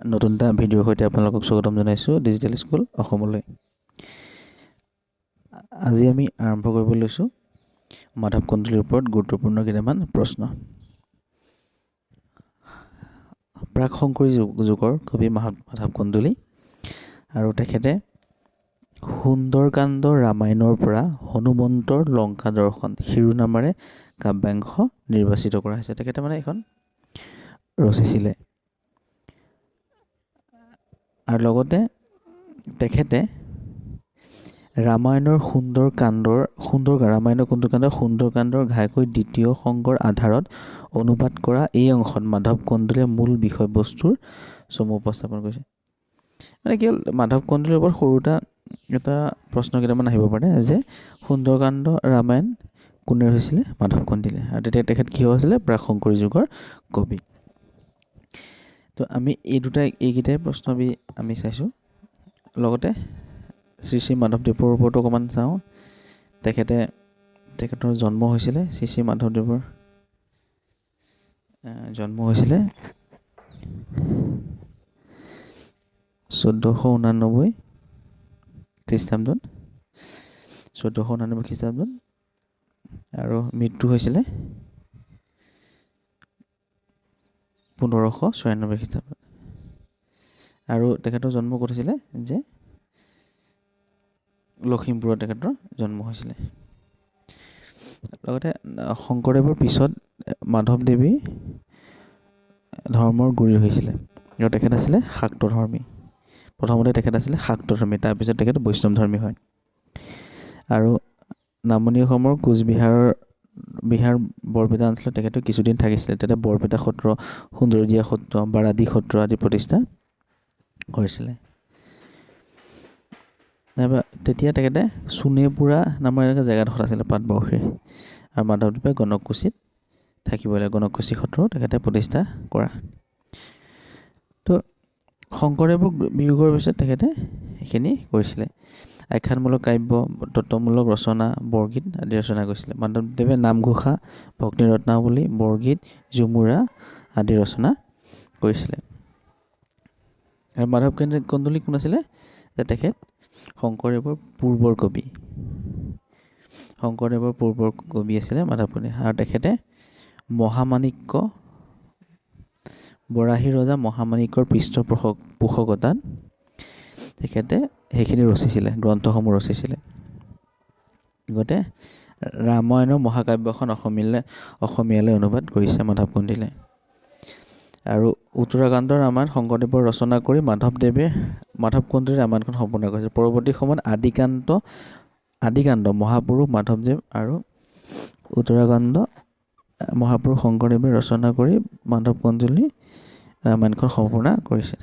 নতুন এটা ভিডিঅ'ৰ সৈতে আপোনালোকক স্বাগতম জনাইছোঁ ডিজিটেল স্কুল অসমলৈ। আজি আমি আৰম্ভ কৰিব লৈছোঁ মাধৱ কন্দলীৰ ওপৰত গুৰুত্বপূৰ্ণ কেইটামান প্ৰশ্ন। প্ৰাক শংকৰী যুগৰ কবি মাধৱ কন্দলী আৰু তেখেতে সুন্দৰকাণ্ড ৰামায়ণৰ পৰা হনুমন্তৰ লংকা দৰ্শন শিৰোনামেৰে কাব্যাংশ নিৰ্বাচিত কৰা হৈছে। তেখেতে মানে এখন ৰচিছিলে আৰু লগতে তেখেতে ৰামায়ণৰ সুন্দৰকাণ্ডৰ ঘাইকৈ দ্বিতীয় সংগৰ আধাৰত অনুবাদ কৰা এই অংশত মাধৱ কন্দলীয়ে মূল বিষয়বস্তুৰ চমু উপস্থাপন কৰিছে। মানে কি হ'ল, মাধৱ কন্দলীৰ ওপৰত সৰুটা এটা প্ৰশ্ন কেইটামান আহিব পাৰে যে সুন্দৰকাণ্ড ৰামায়ণ কোনে ৰচিছিলে? মাধৱ কন্দলীয়ে। আৰু তেতিয়া তেখেত কিয় আছিলে? প্ৰাক শংকৰী যুগৰ কবি। তো আমি এইকেইটাই প্ৰশ্ন আমি চাইছোঁ। লগতে শ্ৰী শ্ৰী মাধৱদেৱৰ ওপৰতো অকণমান চাওঁ। তেখেতৰ জন্ম হৈছিলে, শ্ৰী শ্ৰী মাধৱদেৱৰ জন্ম হৈছিলে 1489 খ্ৰীষ্টাব্দত আৰু মৃত্যু হৈছিলে 1596 খ্ৰীষ্টাব্দত। আৰু তেখেতৰ জন্ম ক'ত হৈছিলে? যে লখিমপুৰত তেখেতৰ জন্ম হৈছিলে। লগতে শংকৰদেৱৰ পিছত মাধৱদেৱী ধৰ্মৰ গুৰি হৈছিলে আৰু তেখেত আছিলে শাক্তধৰ্মী। প্ৰথমতে তেখেত আছিলে শাক্তধৰ্মী, তাৰপিছত তেখেত বৈষ্ণৱধৰ্মী হয়। আৰু নামনি অসমৰ কোচবিহাৰ বৰপেটা অঞ্চলত তেখেতে কিছুদিন থাকিছিলে। তাতে বৰপেটা সত্ৰ, সুন্দৰীদিয়া সত্ৰ, বাৰাদি সত্ৰ আদি প্ৰতিষ্ঠা কৰিছিলে। নাইবা তেতিয়া তেখেতে চুনেপুৰা নামৰ এনেকুৱা জেগাডোখৰত আছিলে পাটবাউসীৰ, আৰু মাধৱদেৱে গণককুছিত থাকিবলৈ গণককুছি সত্ৰ তেখেতে প্ৰতিষ্ঠা কৰা। তো শংকৰদেৱক বিয়োগৰ পিছত তেখেতে সেইখিনি কৰিছিলে। আখ্যানমূলক কাব্য, তত্ত্বমূলক ৰচনা, বৰগীত আদি ৰচনা কৰিছিলে। মাধৱদেৱে নামঘোষা, ভক্তি ৰত্নাৱলী, বৰগীত, ঝুমুৰা আদি ৰচনা কৰিছিলে। আৰু মাধৱ কন্দলী কোন আছিলে? যে তেখেত শংকৰদেৱৰ পূৰ্বৰ কবি আছিলে মাধৱ কন্দলী। আৰু তেখেতে মহামাণিক্য, বৰাহী ৰজা মহামাণিক্যৰ পৃষ্ঠপোষকতাত তেখেতে সেইখিনি ৰচিছিলে, গ্ৰন্থসমূহ ৰচিছিলে। লগতে ৰামায়ণৰ মহাকাব্যখন অসমীয়ালৈ অনুবাদ কৰিছে মাধৱ কন্দলীয়ে। আৰু উত্তৰাখণ্ডৰ ৰামায়ণ শংকৰদেৱৰ ৰচনা কৰি মাধৱ কন্দলীয়ে ৰামায়ণখন সম্পূৰ্ণ কৰিছে। পৰৱৰ্তী সময়ত আদিকাণ্ড মহাপুৰুষ মাধৱদেৱ আৰু উত্তৰাখণ্ড মহাপুৰুষ শংকৰদেৱে ৰচনা কৰি মাধৱ কন্দলী ৰামায়ণখন সম্পূৰ্ণ কৰিছিল।